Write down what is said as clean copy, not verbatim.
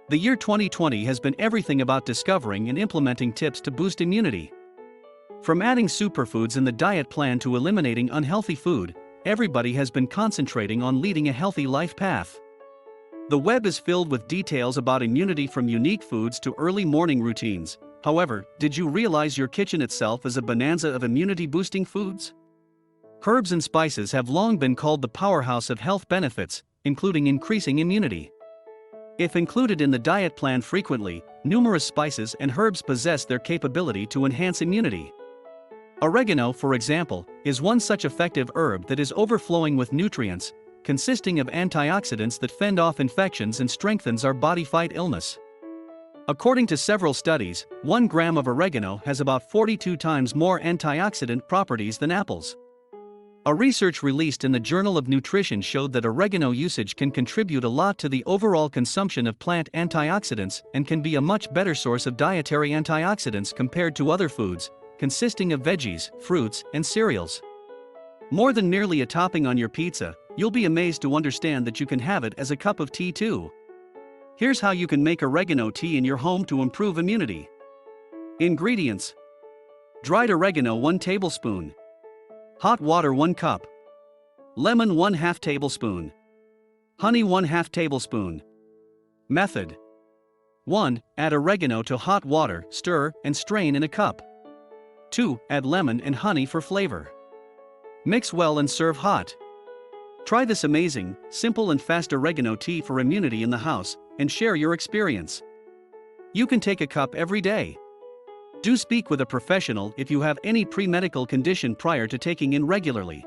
The year 2020 has been everything about discovering and implementing tips to boost immunity. From adding superfoods in the diet plan to eliminating unhealthy food, everybody has been concentrating on leading a healthy life path. The web is filled with details about immunity, from unique foods to early morning routines. However, did you realize your kitchen itself is a bonanza of immunity-boosting foods? Herbs and spices have long been called the powerhouse of health benefits, including increasing immunity. If included in the diet plan frequently, numerous spices and herbs possess their capability to enhance immunity. Oregano, for example, is one such effective herb that is overflowing with nutrients, consisting of antioxidants that fend off infections and strengthens our body fight illness. According to several studies, 1 gram of oregano has about 42 times more antioxidant properties than apples. A research released in the Journal of Nutrition showed that oregano usage can contribute a lot to the overall consumption of plant antioxidants and can be a much better source of dietary antioxidants compared to other foods, consisting of veggies, fruits, and cereals. More than merely a topping on your pizza, you'll be amazed to understand that you can have it as a cup of tea too. Here's how you can make oregano tea in your home to improve immunity. Ingredients: dried oregano 1 tablespoon, hot water 1 cup, lemon 1/2 tablespoon, honey 1/2 tablespoon. Method: 1. Add oregano to hot water, stir, and strain in a cup. 2. Add lemon and honey for flavor. Mix well and serve hot. Try this amazing, simple and fast oregano tea for immunity in the house, and share your experience. You can take a cup every day. Do speak with a professional if you have any pre-medical condition prior to taking in regularly.